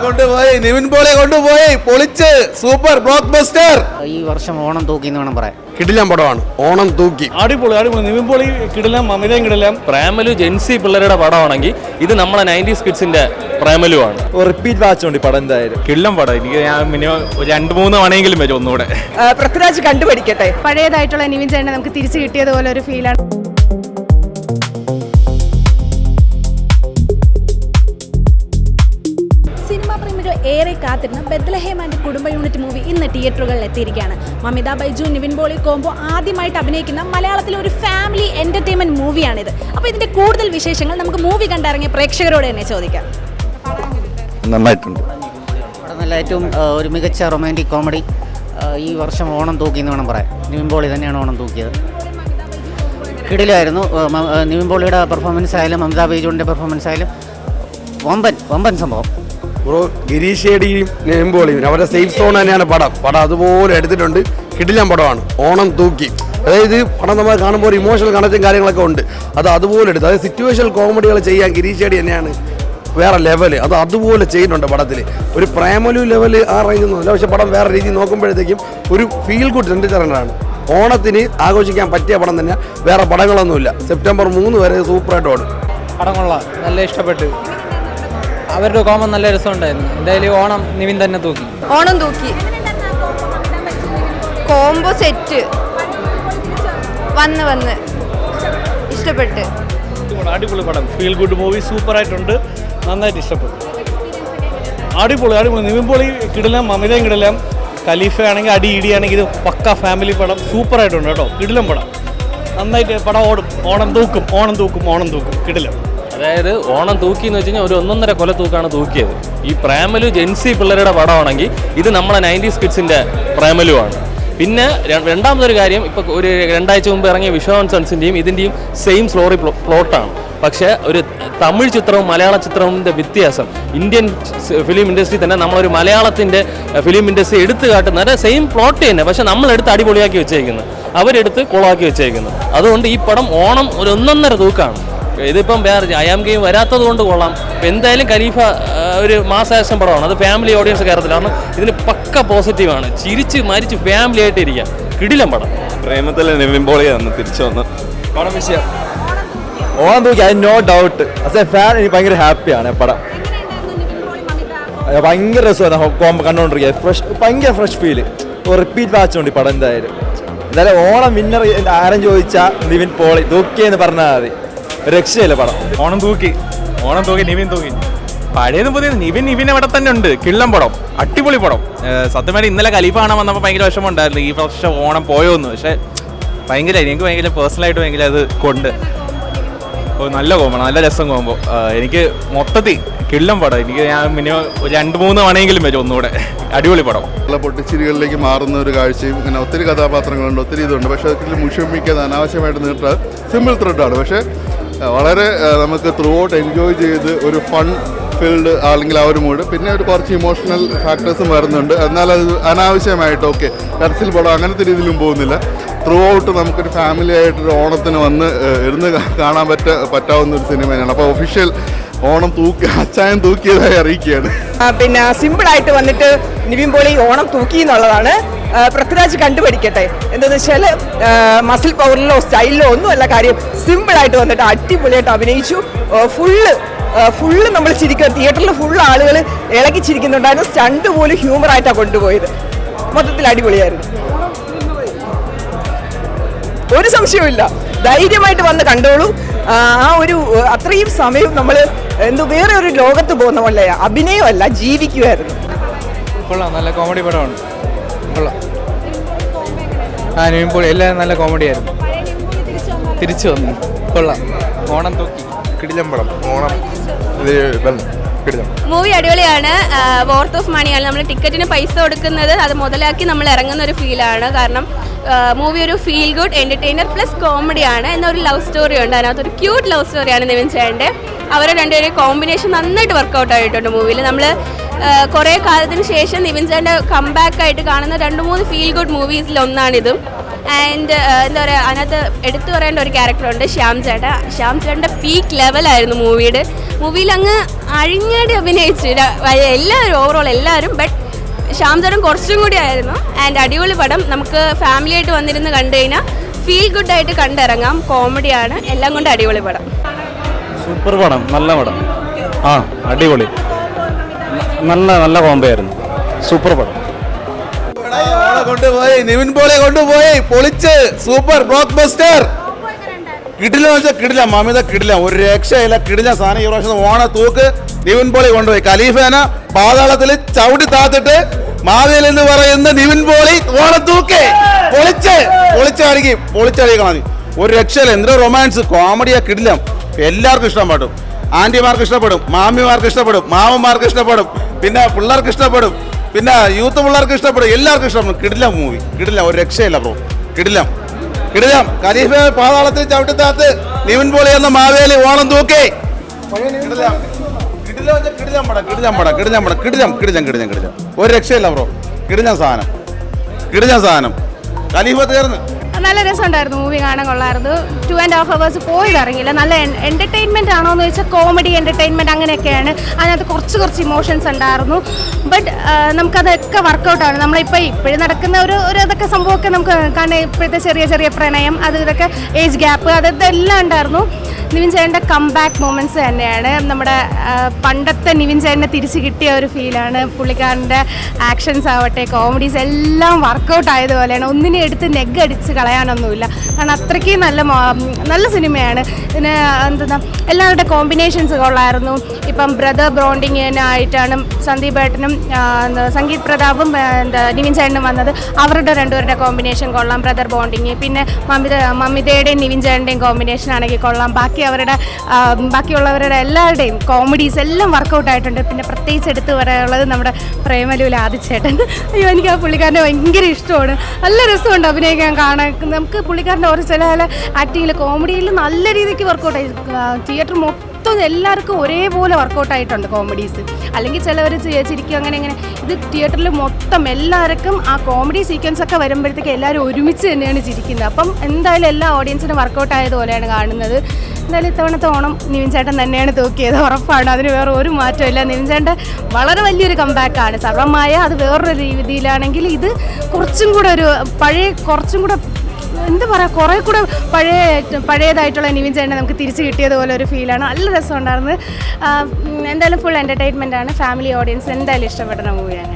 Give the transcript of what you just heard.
കൊണ്ടുപോയി നിവിൻ പോളി കൊണ്ടുപോയി പൊളിച്ച് സൂപ്പർ ബ്ലോക്ക് ബസ്റ്റർ. ഈ വർഷം ഓണം തൂക്കി എന്ന് വേണം പറയാൻ. കിടിലം പടമാണ് ഓണം തൂക്കി. അടിപൊളി അടിപൊളി. നിവിൻ പോളി കിടിലം, അമിതയും കിടിലം. പ്രേമലു ജെൻസി പിള്ളേരുടെ പടമാണെങ്കിൽ ഇത് നമ്മളെ 90s കിഡ്സിന്റെ പ്രേമലുവാണ്. റിപ്പീറ്റ് വാച്ച് ഉണ്ട് പടം. എന്തായാലും കിടിലം പടം. എനിക്ക് ഞാൻ മിനിമം 2-3 തവണയെങ്കിലും വരും ഒന്നുകൂടെ. പൃഥ്വിരാജ് കണ്ടുപിടിക്കട്ടെ. പഴയതായിട്ടുള്ള നിവിൻ ചേട്ടനെ നമുക്ക് തിരിച്ചു കിട്ടിയതുപോലെ ഒരു ഫീലാണ്. സിനിമാ പ്രേമികൾ ഏറെ കാത്തിരുന്ന ബെത്ലഹേം ആൻഡ് കുടുംബ യൂണിറ്റ് മൂവി ഇന്ന് തിയേറ്ററുകളിൽ എത്തിയിരിക്കുകയാണ്. മമിത ബൈജു നിവിൻ പോളി കോംബോ ആദ്യമായിട്ട് അഭിനയിക്കുന്ന മലയാളത്തിലെ ഒരു ഫാമിലി എന്റർടൈൻമെന്റ് മൂവിയാണിത്. അപ്പോൾ ഇതിന്റെ കൂടുതൽ വിശേഷങ്ങൾ നമുക്ക് മൂവി കണ്ടിറങ്ങിയ പ്രേക്ഷകരോട് തന്നെ ചോദിക്കാം. നന്നായിട്ടുണ്ട് അവിടെ നല്ല ഏറ്റവും ഒരു മികച്ച റൊമാൻറ്റിക് കോമഡി ഈ വർഷം ഓണം തൂക്കി എന്ന് വേണം പറയാൻ. നിവിൻ പോളി തന്നെയാണ് ഓണം തൂക്കിയത്. കിടിലായിരുന്നു. നിവിൻ പോളിയുടെ പെർഫോമൻസ് ആയാലും മമിത ബൈജുവിൻ്റെ പെർഫോമൻസ് ആയാലും വമ്പൻ സംഭവം. ബ്രോ ഗിരീഷ് ഷേഡിയും നിവിൻ പോളിയും അവരുടെ സേഫ് സോൺ തന്നെയാണ് പടം അതുപോലെ എടുത്തിട്ടുണ്ട്. കിടിലം പടമാണ് ഓണം തൂക്കി. അതായത് പടം നമ്മൾ കാണുമ്പോൾ ഇമോഷണൽ കണക്റ്റും കാര്യങ്ങളൊക്കെ ഉണ്ട്. അതുപോലെ എടുത്ത് അതായത് സിറ്റുവേഷണൽ കോമഡികൾ ചെയ്യാൻ ഗിരീഷ് ഷേഡി തന്നെയാണ് വേറെ ലെവല്. അതുപോലെ ചെയ്യുന്നുണ്ട് പടത്തിൽ. ഒരു പ്രേമലു ലെവല് ആ റേഞ്ചൊന്നുമില്ല, പക്ഷെ പടം വേറെ രീതി നോക്കുമ്പോഴത്തേക്കും ഒരു ഫീൽ ഗുഡ് എൻ്റർടൈനറാണ്. ഓണത്തിന് ആഘോഷിക്കാൻ പറ്റിയ പടം തന്നെ, വേറെ പടങ്ങളൊന്നുമില്ല. സെപ്റ്റംബർ 3 വരെ സൂപ്പറായിട്ട് ഓടും. പടം കൊള്ളാം, നല്ല ഇഷ്ടപ്പെട്ടു. അവരുടെ കോമൺ നല്ല രസമുണ്ടായിരുന്നു. എന്തായാലും ഓണം നിവിൻ തന്നെ തൂക്കി. ഓണം തൂക്കി കോംബോ സെറ്റ് വന്ന് ഇഷ്ടപ്പെട്ട്. അടിപൊളി പടം, ഫീൽ ഗുഡ് മൂവി, സൂപ്പർ ആയിട്ടുണ്ട്. നന്നായിട്ട് ഇഷ്ടപ്പെട്ടു. അടിപൊളി അടിപൊളി. നിവിൻ പോളി കിടിലം, അമിതയും കിടിലം. ഖലീഫ ആണെങ്കിൽ ഇടിയാണെങ്കിൽ ഇത് പക്ക ഫാമിലി പടം. സൂപ്പർ ആയിട്ടുണ്ട് കേട്ടോ. കിടിലം പടം, നന്നായിട്ട് പടം ഓടും. ഓണം തൂക്കും കിടിലം. അതായത് ഓണം തൂക്കി എന്ന് വെച്ച് കഴിഞ്ഞാൽ ഒരു 1.5 കൊല തൂക്കാണ് തൂക്കിയത്. ഈ പ്രേമലു ജെൻസി പിള്ളേരുടെ പടമാണെങ്കിൽ ഇത് നമ്മളെ 90s കിഡ്സിന്റെ പ്രേമലുവാണ്. പിന്നെ രണ്ടാമതൊരു കാര്യം, ഇപ്പോൾ ഒരു 2 ആഴ്ച മുമ്പ് ഇറങ്ങിയ വിശ്വനാഥൻ സൺസിൻ്റെയും ഇതിൻ്റെയും സെയിം സ്റ്റോറി പ്ലോട്ടാണ്. പക്ഷേ ഒരു തമിഴ് ചിത്രവും മലയാള ചിത്രത്തിൻ്റെ വ്യത്യാസം, ഇന്ത്യൻ ഫിലിം ഇൻഡസ്ട്രി തന്നെ നമ്മളൊരു മലയാളത്തിൻ്റെ ഫിലിം ഇൻഡസ്ട്രി എടുത്തു കാട്ടുന്ന സെയിം പ്ലോട്ട് തന്നെ, പക്ഷേ നമ്മളെടുത്ത് അടിപൊളിയാക്കി വെച്ചേക്കുന്നത്, അവരെടുത്ത് കുളമാക്കി വെച്ചേക്കുന്നത്. അതുകൊണ്ട് ഈ പടം ഓണം ഒരു 1.5 തൂക്കാണ്. ഇതിപ്പം വേറെ അയാം ഗെയിം വരാത്തത് കൊണ്ട് കൊള്ളാം. ഇപ്പം എന്തായാലും ഖലീഫ ഒരു മാസ് ആക്ഷൻ പടമാണ്. അത് ഫാമിലി ഓഡിയൻസ് കയറത്തില്ല. കാരണം ഇതിന് പക്ക പോസിറ്റീവാണ്. ചിരിച്ച് മരിച്ച് ഫാമിലി ആയിട്ട് ഇരിക്കാം. കിടിലം പടം. പ്രേമത്തിലെ നിവിൻ പോളിയാണ് തിരിച്ചു വന്ന് പടം വിഷയം. ഓണം തൂക്കി, അത് no doubt. As a fan എനിക്ക് ഭയങ്കര ഹാപ്പിയാണ് പടം. ഭയങ്കര രസമാണ് കോമ്പോ കണ്ടുകൊണ്ടിരിക്കുക. ഭയങ്കര ഫ്രഷ് ഫീല്. റിപ്പീറ്റ് വാച്ച് ഉണ്ട് പടം. എന്തായാലും ഓണം വിന്നർ ആരും ചോദിച്ചാൽ നിവിൻ പോളി തൂക്കിയെന്ന് പറഞ്ഞാൽ മതി. രക്ഷയില്ല പടം. ഓണം തൂക്കി നിവിൻ തൂക്കി. പഴയതും പുതിയത് നിവിൻ അവിടെ തന്നെ ഉണ്ട്. കിള്ളം പടം, അടിപൊളി പടം. സത്യമായിട്ട് ഇന്നലെ ഖലീഫ കാണാൻ വന്നപ്പോൾ ഭയങ്കര വിഷമം ഉണ്ടായിരുന്നു ഈ വർഷം ഓണം പോയോന്ന്. പക്ഷേ എനിക്ക് ഭയങ്കര പേഴ്സണലായിട്ട് ഭയങ്കര അത് കൊണ്ട് നല്ല കോമ്പോ, നല്ല രസം കോമ്പോ. എനിക്ക് മൊത്തത്തിൽ കിള്ളം പടം. ഞാൻ മിനിമം 2-3 തവണയെങ്കിലും വരും ഒന്നുകൂടെ. അടിപൊളി പടം. പൊട്ടിച്ചിരികളിലേക്ക് മാറുന്ന ഒരു കാഴ്ചയും ഇങ്ങനെ ഒത്തിരി കഥാപാത്രങ്ങളുണ്ട്, ഒത്തിരി ഇതുണ്ട്. പക്ഷേ അതിൽ മുഷിമിക്കാതെ അനാവശ്യമായിട്ട് നീട്ടാൻ സിമ്പിൾ ത്രെഡാണ്. പക്ഷേ വളരെ നമുക്ക് ത്രൂ ഔട്ട് എൻജോയ് ചെയ്ത് ഒരു ഫൺ ഫീൽഡ് അല്ലെങ്കിൽ ആ ഒരു മൂഡ്. പിന്നെ ഒരു കുറച്ച് ഇമോഷണൽ ഫാക്ടേഴ്സും വരുന്നുണ്ട്. എന്നാൽ അത് അനാവശ്യമായിട്ട് കരച്ചിൽ പടം അങ്ങനത്തെ രീതിയിലും പോകുന്നില്ല. ത്രൂ ഔട്ട് നമുക്കൊരു ഫാമിലി ആയിട്ടൊരു ഓണത്തിന് വന്ന് ഇരുന്ന് കാണാൻ പറ്റാവുന്ന ഒരു സിനിമയാണ്. അപ്പോൾ ഒഫീഷ്യൽ ഓണം അച്ചായൻ തൂക്കിയതായി അറിയിക്കുകയാണ്. പിന്നെ സിമ്പിളായിട്ട് വന്നിട്ട് നിവിൻ പോളി ഓണം തൂക്കി എന്നുള്ളതാണ്. പൃഥ്വിരാജ് കണ്ടുപിടിക്കട്ടെ. എന്താണെന്ന് വെച്ചാൽ മസിൽ പവറിലോ സ്റ്റൈലിലോ ഒന്നുമല്ല കാര്യം. സിമ്പിളായിട്ട് വന്നിട്ട് അടിപൊളിയായിട്ട് അഭിനയിച്ചു. ഫുള്ള് നമ്മൾ ചിരിക്കുക. തിയേറ്ററിൽ ഫുള്ള് ആളുകൾ ഇളകി ചിരിക്കുന്നുണ്ടായിരുന്നു. സ്റ്റണ്ട് പോലും ഹ്യൂമറായിട്ടാണ് കൊണ്ടുപോയത്. മൊത്തത്തിൽ അടിപൊളിയായിരുന്നു. ഒരു സംശയവുമില്ല. ധൈര്യമായിട്ട് വന്ന് കണ്ടോളൂ. ആ ഒരു അത്രയും സമയം നമ്മൾ വേറെ ഒരു ലോകത്ത് പോകുന്ന പോലെ അഭിനയമല്ല, ജീവിക്കുമായിരുന്നു. കൊള്ളാം, നല്ല കോമഡി പടമാണ്. കൊള്ളാം. നിവിൻ പോളി എല്ലാം നല്ല കോമഡിയായിരുന്നു. തിരിച്ചു വന്നു. കൊള്ളാം. ഓണം തൂക്കി. കിടിലം പടം. ഓണം മൂവി അടിപൊളിയാണ്. വർത്ത് ഓഫ് മണിയാണ്. നമ്മൾ ടിക്കറ്റിന് പൈസ കൊടുക്കുന്നത് അത് മുതലാക്കി നമ്മൾ ഇറങ്ങുന്ന ഒരു ഫീലാണ്. കാരണം മൂവി ഒരു ഫീൽ ഗുഡ് എന്റർടൈനർ പ്ലസ് കോമഡിയാണ്. എന്നൊരു ലവ് സ്റ്റോറി ഉണ്ട്. അതിനകത്തൊരു ക്യൂട്ട് ലവ് സ്റ്റോറിയാണ് നിവിൻ ചേട്ടൻ്റെ. അവരെ രണ്ടുപേരും കോമ്പിനേഷൻ നന്നായിട്ട് വർക്കൗട്ട് ആയിട്ടുണ്ട് മൂവിയിൽ. നമ്മൾ കുറേ കാലത്തിന് ശേഷം നിവിൻ ചേട്ടൻ്റെ കംബാക്ക് ആയിട്ട് കാണുന്ന 2-3 ഫീൽ ഗുഡ് മൂവീസിൽ ഒന്നാണിതും. ആൻഡ് എന്താ പറയുക, അതിനകത്ത് എടുത്തു പറയേണ്ട ഒരു ക്യാരക്ടറുണ്ട്, ശ്യാം ചേട്ടൻ്റെ പീക്ക് ലെവലായിരുന്നു മൂവിയിൽ അങ്ങ് അഴിഞ്ഞാടി അഭിനയിച്ചു എല്ലാവരും, ഓവറോൾ എല്ലാവരും. ബട്ട് ശ്യാംചരൺ കുറച്ചും കൂടി ആയിരുന്നു. ആൻഡ് അടിപൊളി പടം. നമുക്ക് ഫാമിലി ആയിട്ട് വന്നിരുന്ന് കണ്ടു കഴിഞ്ഞാൽ ഫീൽ ഗുഡ് ആയിട്ട് കണ്ടിറങ്ങാം. കോമഡിയാണ്, എല്ലാം കൊണ്ട് അടിപൊളി പടം. സൂപ്പർ പടം, നല്ല പടം. ആ അടിപൊളി, നല്ല കോംബോ ആയിരുന്നു. സൂപ്പർ പടം. കൊണ്ടുപോയി നിവിൻ പോളി കൊണ്ടുപോയി പൊളിച്ച് സൂപ്പർ ബ്ലോക്ക് ബസ്റ്റർ. കിടില വെച്ചാൽ കിടില, മമിത കിടില, ഒരു രക്ഷയില്ല, കിടില സാധനം. ഈ പ്രാവശ്യം ഓണ തൂക്ക് നിവിൻ പോളി കൊണ്ടുപോയി. ഖലീഫേന പാതാളത്തിൽ ചവിട്ടി താത്തിട്ട് മാവേലി എന്ന് പറയുന്ന നിവിൻ പോളി ഓണ തൂക്ക് പൊളിച്ചടിക്കണം. ഒരു രക്ഷയില്ല. എന്തൊരു റൊമാൻസ്, കോമഡിയാ കിടിലം. എല്ലാവർക്കും ഇഷ്ടപ്പെടും. ആന്റിമാർക്ക് ഇഷ്ടപ്പെടും, മാമിമാർക്ക് ഇഷ്ടപ്പെടും, മാമന്മാർക്ക് ഇഷ്ടപ്പെടും, പിന്നെ പിള്ളേർക്ക് ഇഷ്ടപ്പെടും, പിന്നെ യൂത്ത് പിള്ളേർക്ക് ഇഷ്ടപ്പെടും, എല്ലാവർക്കും ഇഷ്ടപ്പെടും. കിടിലം മൂവി, കിടിലം, ഒരു രക്ഷയില്ല ബ്രോ. കിടിലം. ഖലീഫ പാതാളത്തിൽ ചവിട്ടിത്താത്ത് നിവിൻ പോളി എന്ന മാവേലി ഓണം തൂക്കി. കിടിലം. ഒരു രക്ഷയില്ല ബ്രോ. കിടിലം സാധനം. ഖലീഫ തീർന്ന്. നല്ല രസമുണ്ടായിരുന്നു, മൂവി കാണാൻ കൊള്ളായിരുന്നു. 2.5 hours പോയി ഇറങ്ങിയില്ല. നല്ല എൻ്റർടൈൻമെൻറ്റ് ആണോ എന്ന് ചോദിച്ചാൽ കോമഡി എൻ്റർടൈൻമെൻറ്റ് അങ്ങനെയൊക്കെയാണ്. അതിനകത്ത് കുറച്ച് ഇമോഷൻസ് ഉണ്ടായിരുന്നു. ബട്ട് നമുക്കതൊക്കെ വർക്കൗട്ടാണ്. ഇപ്പോഴും നടക്കുന്ന ഒരു അതൊക്കെ സംഭവമൊക്കെ നമുക്ക് കാണാൻ, ഇപ്പോഴത്തെ ചെറിയ പ്രണയം, ഇതൊക്കെ ഏജ് ഗ്യാപ്പ്, അതെല്ലാം ഉണ്ടായിരുന്നു. നിവിൻ ചേട്ടൻ്റെ കംബാക്ക് മൊമെൻറ്റ്സ് തന്നെയാണ്. നമ്മുടെ പണ്ടത്തെ നിവിൻ ചേട്ടനെ തിരിച്ച് കിട്ടിയ ഒരു ഫീലാണ്. പുള്ളിക്കാരൻ്റെ ആക്ഷൻസ് ആവട്ടെ, കോമഡീസ് എല്ലാം വർക്കൗട്ട് ആയതുപോലെയാണ്. ഒന്നിനെ എടുത്ത് നെഗ് അടിച്ച് കളയാനൊന്നുമില്ല. കാരണം അത്രയ്ക്ക് നല്ല സിനിമയാണ്. പിന്നെ എല്ലാവരുടെ കോമ്പിനേഷൻസ് കൊള്ളായിരുന്നു. ഇപ്പം ബ്രദർ ബോണ്ടിങ്ങിനായിട്ടാണ് സന്ദീപ് ഏട്ടനും സംഗീത് പ്രതാപും നിവിൻ ചേട്ടനും വന്നത്. അവരുടെ രണ്ടുപേരുടെ കോമ്പിനേഷൻ കൊള്ളാം, ബ്രദർ ബോണ്ടിങ്. പിന്നെ മമിതയുടെയും നിവിൻ ചേട്ടൻ്റെയും കോമ്പിനേഷൻ ആണെങ്കിൽ കൊള്ളാം. ബാക്കിയുള്ളവരുടെ എല്ലാവരുടെയും കോമഡീസ് എല്ലാം വർക്കൗട്ട് ആയിട്ടുണ്ട്. പിന്നെ പ്രത്യേകിച്ച് എടുത്തു പറയാനുള്ളത് നമ്മുടെ പ്രേമലുവിൽ ആദിച്ചേട്ടൻ. അയ്യോ, എനിക്ക് ആ പുള്ളിക്കാരനെ ഭയങ്കര ഇഷ്ടമാണ്. നല്ല രസമുണ്ട് അഭിനയിക്കാൻ, കാണാൻ. നമുക്ക് പുള്ളിക്കാരൻ്റെ ഓരോ ചില ആക്ടിങ്ങിൽ, കോമഡിയിൽ നല്ല രീതിക്ക് വർക്കൗട്ട് ആയി. തിയേറ്റർ മൊത്തം എല്ലാവർക്കും ഒരേപോലെ വർക്കൗട്ടായിട്ടുണ്ട് കോമഡീസ്. അല്ലെങ്കിൽ ചിലവർ ചിരിക്കും, അങ്ങനെ. ഇത് തിയേറ്ററിൽ മൊത്തം എല്ലാവർക്കും ആ കോമഡി സീക്വൻസ് ഒക്കെ വരുമ്പോഴത്തേക്ക് എല്ലാവരും ഒരുമിച്ച് തന്നെയാണ് ചിരിക്കുന്നത്. അപ്പം എന്തായാലും എല്ലാ ഓഡിയൻസിനും വർക്കൗട്ട് ആയതുപോലെയാണ് കാണുന്നത്. എന്തായാലും ഇത്തവണത്തെ ഓണം നിവിൻ ചേട്ടൻ തന്നെയാണ് തൂക്കിയത്, ഉറപ്പാണ്. അതിന് വേറെ ഒരു മാറ്റമില്ല. നിവിൻ ചേട്ടൻ വളരെ വലിയൊരു കംബാക്കാണ്. സർവമായ അത് വേറൊരു രീതിയിലാണെങ്കിൽ ഇത് കുറച്ചും കൂടെ എന്താ പറയുക, കുറേ കൂടെ പഴയതായിട്ടുള്ള നിവിൻ ചേട്ടനെ നമുക്ക് തിരിച്ച് കിട്ടിയതുപോലെ ഒരു ഫീലാണ്. നല്ല രസമുണ്ടായിരുന്നു. എന്തായാലും ഫുൾ എൻ്റർടൈൻമെൻ്റ് ആണ്. ഫാമിലി ഓഡിയൻസ് എന്തായാലും ഇഷ്ടപ്പെടുന്ന മൂവിയാണ്.